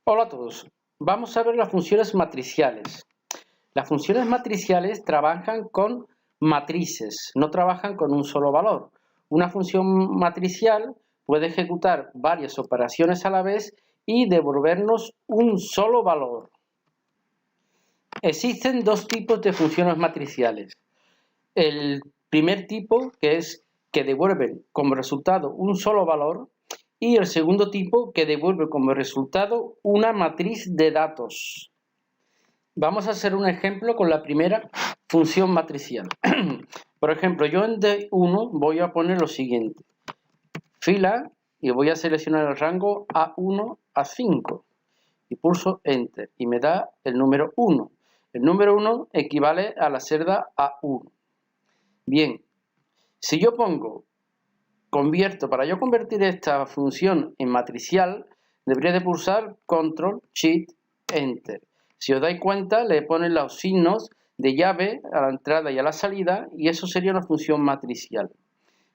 Hola a todos. Vamos a ver las funciones matriciales. Las funciones matriciales trabajan con matrices, no trabajan con un solo valor. Una función matricial puede ejecutar varias operaciones a la vez y devolvernos un solo valor. Existen dos tipos de funciones matriciales. El primer tipo, que es que devuelven como resultado un solo valor, y el segundo tipo, que devuelve como resultado una matriz de datos. Vamos a hacer un ejemplo con la primera función matricial. Por ejemplo, yo en D1 voy a poner lo siguiente. Fila, y voy a seleccionar el rango A1 a 5. Y pulso Enter, y me da el número 1. El número 1 equivale a la celda A1. Bien, si yo para yo convertir esta función en matricial, debería de pulsar Control, Shift, Enter. Si os dais cuenta, le ponen los signos de llave a la entrada y a la salida, y eso sería una función matricial.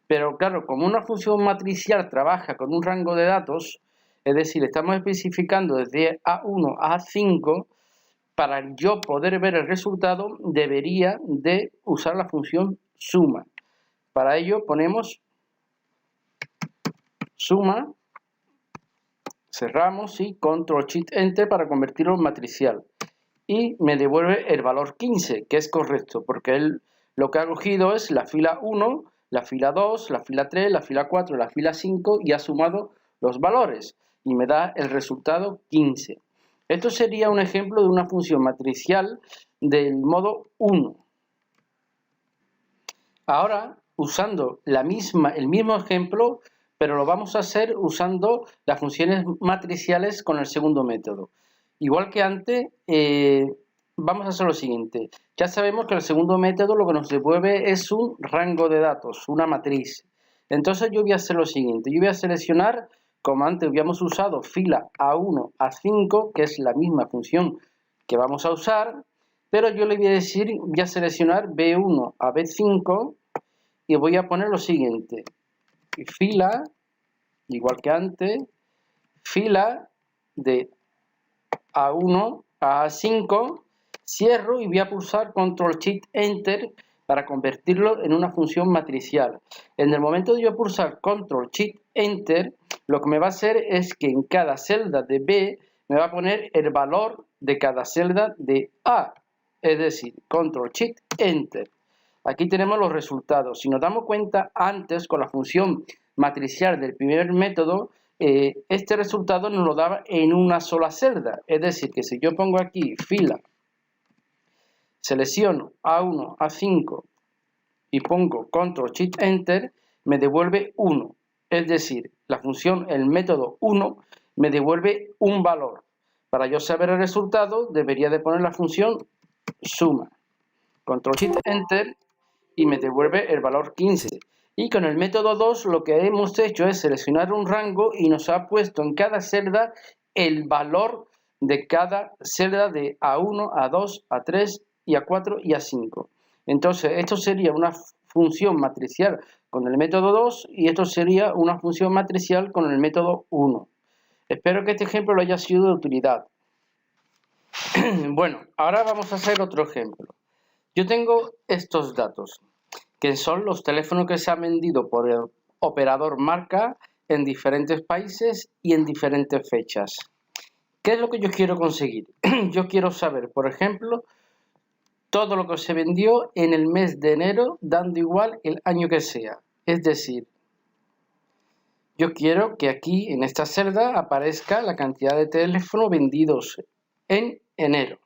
Pero claro, como una función matricial trabaja con un rango de datos, es decir, estamos especificando desde A1 a A5, para yo poder ver el resultado, debería de usar la función suma. Para ello ponemos suma, cerramos y Control Shift Enter para convertirlo en matricial. Y me devuelve el valor 15, que es correcto, porque él lo que ha cogido es la fila 1, la fila 2, la fila 3, la fila 4, la fila 5 y ha sumado los valores y me da el resultado 15. Esto sería un ejemplo de una función matricial del modo 1. Ahora, usando el mismo ejemplo, pero lo vamos a hacer usando las funciones matriciales con el segundo método. Igual que antes, vamos a hacer lo siguiente. Ya sabemos que el segundo método lo que nos devuelve es un rango de datos, una matriz. Entonces yo voy a hacer lo siguiente. Yo voy a seleccionar, como antes habíamos usado, fila A1 a 5, que es la misma función que vamos a usar, pero yo le voy a decir, voy a seleccionar B1 a B5 y voy a poner lo siguiente. Fila, igual que antes, fila de A1 a A5, cierro y voy a pulsar Control Shift Enter para convertirlo en una función matricial. En el momento de yo pulsar Control Shift Enter, lo que me va a hacer es que en cada celda de B me va a poner el valor de cada celda de A. Es decir, Control Shift Enter. Aquí tenemos los resultados. Si nos damos cuenta, antes con la función matricial del primer método, este resultado nos lo daba en una sola celda. Es decir, que si yo pongo aquí fila, selecciono A1, A5 y pongo Control Shift Enter, me devuelve 1. Es decir, la función, el método 1, me devuelve un valor. Para yo saber el resultado, debería de poner la función suma. Control Shift Enter y me devuelve el valor 15. Y con el método 2 lo que hemos hecho es seleccionar un rango y nos ha puesto en cada celda el valor de cada celda de A1, A2, A3 y A4 y A5. Entonces, esto sería una función matricial con el método 2 y esto sería una función matricial con el método 1. Espero que este ejemplo le haya sido de utilidad. Bueno, ahora vamos a hacer otro ejemplo. Yo tengo estos datos, que son los teléfonos que se han vendido por el operador marca en diferentes países y en diferentes fechas. ¿Qué es lo que yo quiero conseguir? Yo quiero saber, por ejemplo, todo lo que se vendió en el mes de enero, dando igual el año que sea. Es decir, yo quiero que aquí en esta celda aparezca la cantidad de teléfonos vendidos en enero.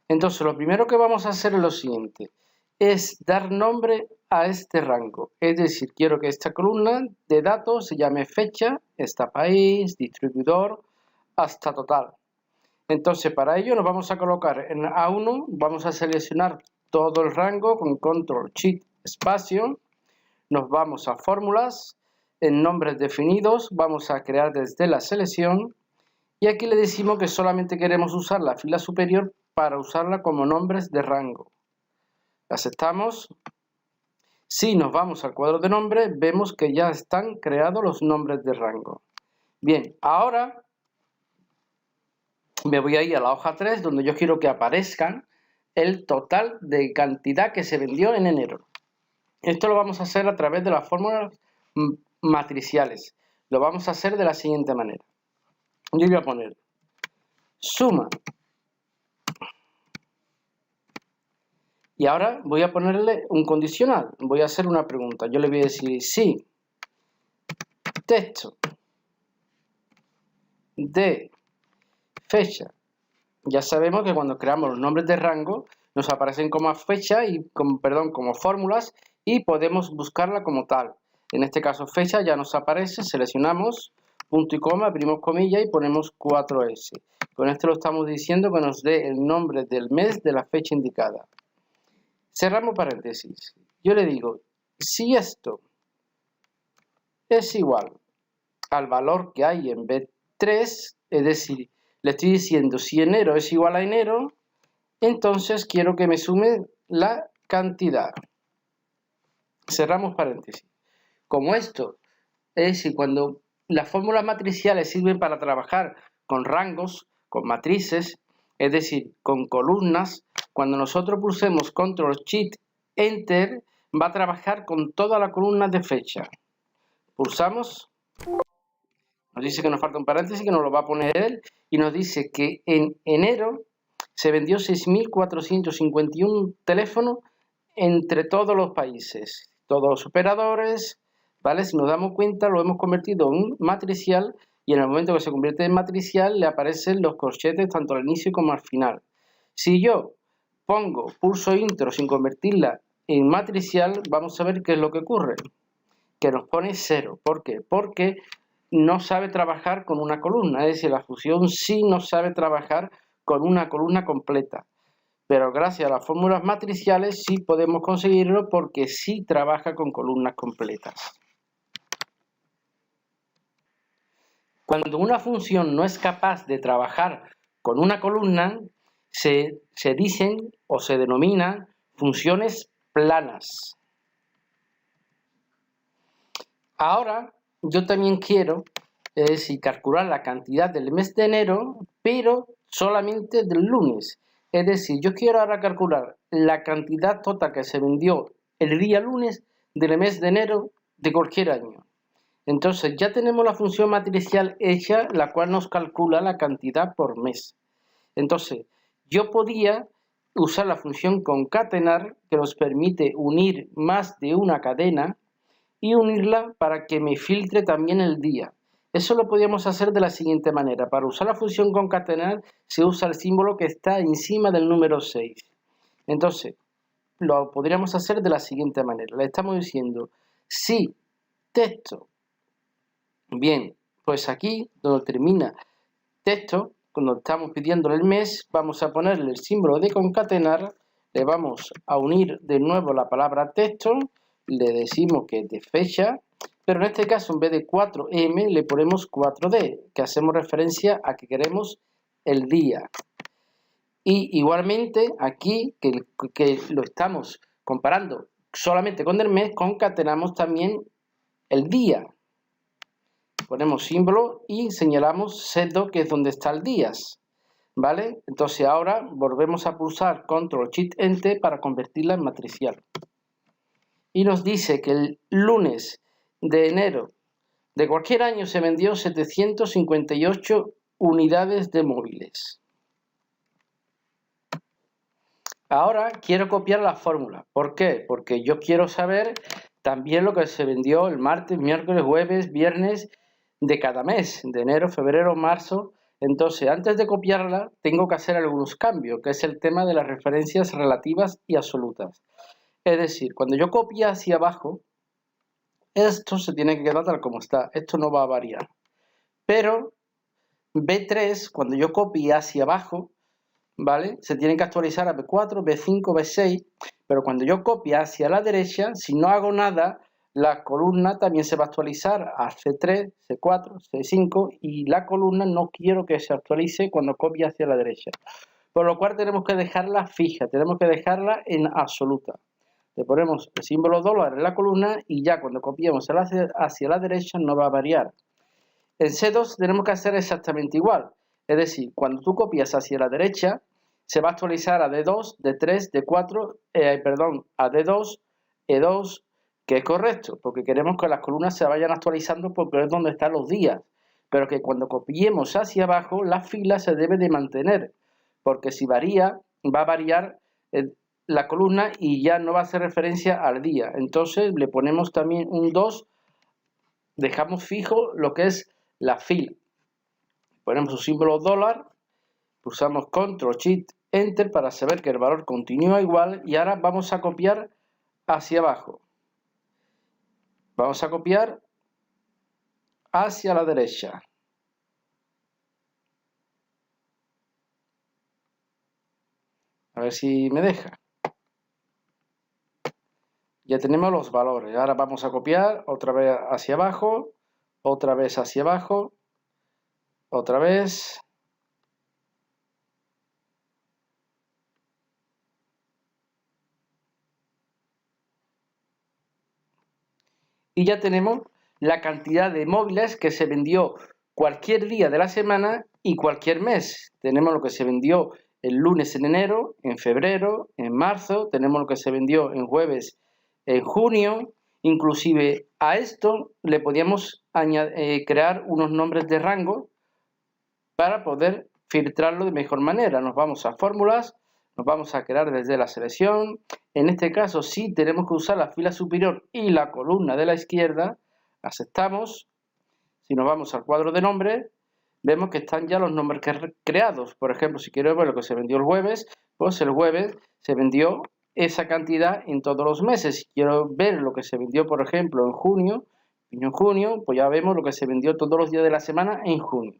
Entonces, lo primero que vamos a hacer es lo siguiente, es dar nombre a este rango. Es decir, quiero que esta columna de datos se llame fecha, esta país, distribuidor, hasta total. Entonces, para ello nos vamos a colocar en A1, vamos a seleccionar todo el rango con Control Shift espacio, nos vamos a fórmulas, en nombres definidos, vamos a crear desde la selección y aquí le decimos que solamente queremos usar la fila superior para usarla como nombres de rango. Aceptamos. Si nos vamos al cuadro de nombres, vemos que ya están creados los nombres de rango. Bien, ahora me voy a ir a la hoja 3 donde yo quiero que aparezcan el total de cantidad que se vendió en enero. Esto lo vamos a hacer a través de las fórmulas matriciales. Lo vamos a hacer de la siguiente manera. Yo voy a poner suma. Y ahora voy a ponerle un condicional. Voy a hacer una pregunta. Yo le voy a decir si texto de fecha. Ya sabemos que cuando creamos los nombres de rango nos aparecen como fecha y como fórmulas y podemos buscarla como tal. En este caso fecha ya nos aparece, seleccionamos punto y coma, abrimos comilla y ponemos 4S. Con esto lo estamos diciendo que nos dé el nombre del mes de la fecha indicada. Cerramos paréntesis. Yo le digo, si esto es igual al valor que hay en B3, es decir, le estoy diciendo si enero es igual a enero, entonces quiero que me sume la cantidad. Cerramos paréntesis. Como esto es decir, cuando las fórmulas matriciales sirven para trabajar con rangos, con matrices, es decir, con columnas, cuando nosotros pulsemos Control Shift Enter, va a trabajar con toda la columna de fecha. Pulsamos, nos dice que nos falta un paréntesis, que nos lo va a poner él, y nos dice que en enero se vendió 6.451 teléfonos entre todos los países, todos los operadores, ¿vale? Si nos damos cuenta, lo hemos convertido en un matricial y en el momento que se convierte en matricial le aparecen los corchetes tanto al inicio como al final. Si yo pulso intro sin convertirla en matricial, vamos a ver qué es lo que ocurre. Que nos pone 0. ¿Por qué? Porque no sabe trabajar con una columna, es decir, la función sí no sabe trabajar con una columna completa. Pero gracias a las fórmulas matriciales sí podemos conseguirlo porque sí trabaja con columnas completas. Cuando una función no es capaz de trabajar con una columna, se dicen o se denominan funciones planas. Ahora yo también quiero, es decir, calcular la cantidad del mes de enero, pero solamente del lunes. Es decir, yo quiero ahora calcular la cantidad total que se vendió el día lunes del mes de enero de cualquier año. Entonces ya tenemos la función matricial hecha, la cual nos calcula la cantidad por mes. Entonces, yo podía usar la función concatenar, que nos permite unir más de una cadena y unirla para que me filtre también el día. Eso lo podríamos hacer de la siguiente manera. Para usar la función concatenar se usa el símbolo que está encima del número 6. Entonces, lo podríamos hacer de la siguiente manera. Le estamos diciendo, si texto, bien, pues aquí donde termina texto, cuando estamos pidiéndole el mes, vamos a ponerle el símbolo de concatenar, le vamos a unir de nuevo la palabra texto, le decimos que es de fecha, pero en este caso en vez de 4M le ponemos 4D, que hacemos referencia a que queremos el día. Y igualmente aquí, que lo estamos comparando solamente con el mes, concatenamos también el día. Ponemos símbolo y señalamos C2, que es donde está el días, ¿vale? Entonces ahora volvemos a pulsar Control Shift Enter para convertirla en matricial. Y nos dice que el lunes de enero de cualquier año se vendió 758 unidades de móviles. Ahora quiero copiar la fórmula. ¿Por qué? Porque yo quiero saber también lo que se vendió el martes, miércoles, jueves, viernes de cada mes, de enero, febrero, marzo. Entonces, antes de copiarla, tengo que hacer algunos cambios, que es el tema de las referencias relativas y absolutas. Es decir, cuando yo copie hacia abajo, esto se tiene que quedar tal como está, esto no va a variar. Pero B3, cuando yo copie hacia abajo, ¿vale? Se tienen que actualizar a B4, B5, B6, pero cuando yo copie hacia la derecha, si no hago nada, la columna también se va a actualizar a C3, C4, C5 y la columna no quiero que se actualice cuando copie hacia la derecha. Por lo cual tenemos que dejarla fija, tenemos que dejarla en absoluta. Le ponemos el símbolo dólar en la columna y ya cuando copiemos hacia la derecha no va a variar. En C2 tenemos que hacer exactamente igual. Es decir, cuando tú copias hacia la derecha, se va a actualizar a D2, D3, D4, a D2, E2, que es correcto, porque queremos que las columnas se vayan actualizando porque es donde están los días, pero que cuando copiemos hacia abajo, la fila se debe de mantener, porque si varía, va a variar la columna y ya no va a hacer referencia al día. Entonces le ponemos también un 2, dejamos fijo lo que es la fila. Ponemos su símbolo dólar, pulsamos Control Shift Enter para saber que el valor continúa igual y ahora vamos a copiar hacia abajo. Vamos a copiar hacia la derecha. A ver si me deja. Ya tenemos los valores. Ahora vamos a copiar otra vez hacia abajo, otra vez hacia abajo, otra vez. Y ya tenemos la cantidad de móviles que se vendió cualquier día de la semana y cualquier mes. Tenemos lo que se vendió el lunes en enero, en febrero, en marzo, tenemos lo que se vendió en jueves, en junio. Inclusive a esto le podíamos crear unos nombres de rango para poder filtrarlo de mejor manera. Nos vamos a fórmulas, nos vamos a crear desde la selección. En este caso sí tenemos que usar la fila superior y la columna de la izquierda. Aceptamos. Si nos vamos al cuadro de nombres, vemos que están ya los nombres creados. Por ejemplo, si quiero ver lo que se vendió el jueves, pues el jueves se vendió esa cantidad en todos los meses. Si quiero ver lo que se vendió, por ejemplo, en junio, pues ya vemos lo que se vendió todos los días de la semana en junio.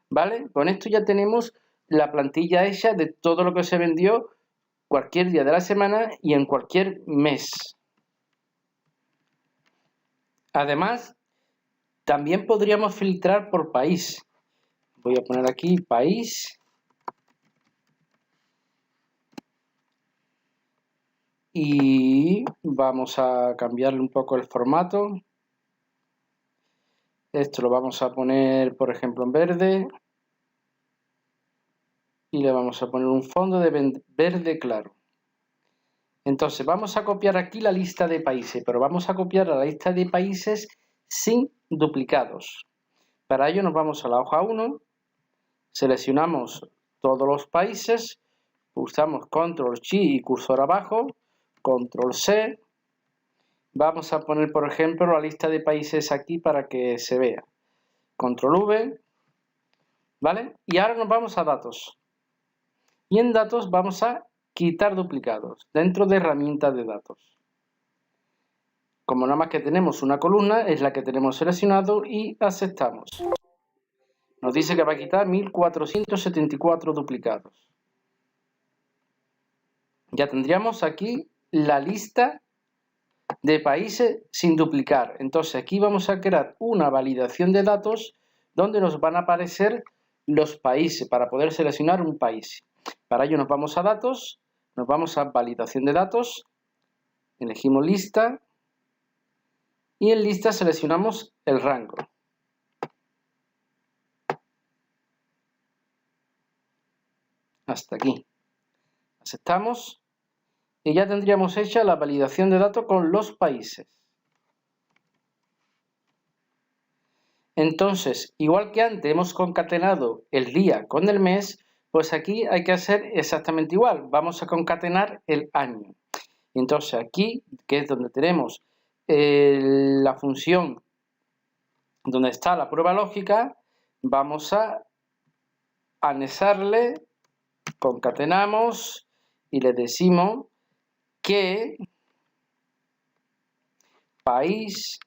¿Vale? Con esto ya tenemos la plantilla hecha de todo lo que se vendió cualquier día de la semana y en cualquier mes. Además, también podríamos filtrar por país. Voy a poner aquí país. Y vamos a cambiarle un poco el formato. Esto lo vamos a poner, por ejemplo, en verde. Y le vamos a poner un fondo de verde claro. Entonces vamos a copiar aquí la lista de países, pero vamos a copiar la lista de países sin duplicados. Para ello nos vamos a la hoja 1, seleccionamos todos los países, pulsamos Control Shift y cursor abajo, Control C. Vamos a poner, por ejemplo, la lista de países aquí para que se vea. Control V, ¿vale? Y ahora nos vamos a datos. Y en datos vamos a quitar duplicados dentro de herramientas de datos. Como nada más que tenemos una columna, es la que tenemos seleccionado y aceptamos. Nos dice que va a quitar 1474 duplicados. Ya tendríamos aquí la lista de países sin duplicar. Entonces aquí vamos a crear una validación de datos donde nos van a aparecer los países para poder seleccionar un país. Para ello nos vamos a datos, nos vamos a validación de datos, elegimos lista y en lista seleccionamos el rango. Hasta aquí. Aceptamos y ya tendríamos hecha la validación de datos con los países. Entonces, igual que antes hemos concatenado el día con el mes, pues aquí hay que hacer exactamente igual. Vamos a concatenar el año. Entonces aquí, que es donde tenemos la función donde está la prueba lógica, vamos a anexarle, concatenamos y le decimos que país,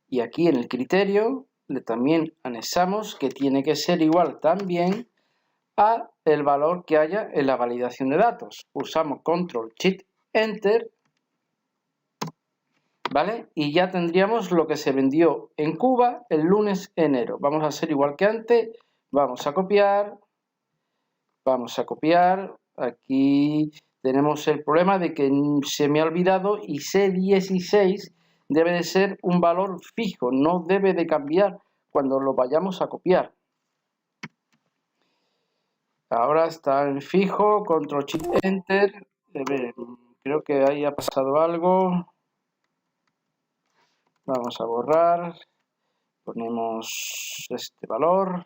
y aquí en el criterio también anexamos que tiene que ser igual también a el valor que haya en la validación de datos. Pulsamos Control Shift Enter, ¿vale? Y ya tendríamos lo que se vendió en Cuba el lunes enero. Vamos a hacer igual que antes, vamos a copiar, aquí tenemos el problema de que se me ha olvidado y C16 debe de ser un valor fijo, no debe de cambiar cuando lo vayamos a copiar. Ahora está en fijo, control shift enter. Creo que ahí ha pasado algo. Vamos a borrar. Ponemos este valor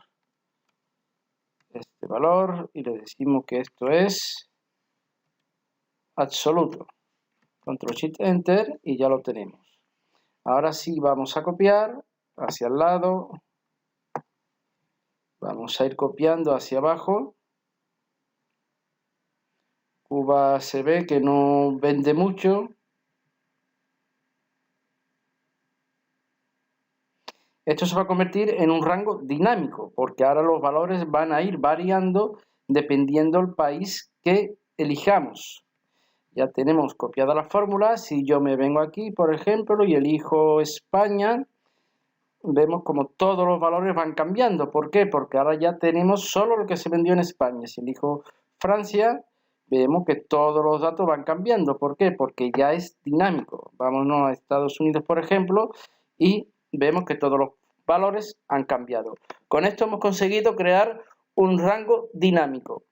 y le decimos que esto es absoluto. Control shift enter y ya lo tenemos. Ahora sí vamos a copiar hacia el lado. Vamos a ir copiando hacia abajo. Cuba se ve que no vende mucho. Esto se va a convertir en un rango dinámico, porque ahora los valores van a ir variando dependiendo del país que elijamos. Ya tenemos copiada la fórmula. Si yo me vengo aquí, por ejemplo, y elijo España, vemos como todos los valores van cambiando. ¿Por qué? Porque ahora ya tenemos solo lo que se vendió en España. Si elijo Francia, vemos que todos los datos van cambiando. ¿Por qué? Porque ya es dinámico. Vámonos a Estados Unidos, por ejemplo, y vemos que todos los valores han cambiado. Con esto hemos conseguido crear un rango dinámico.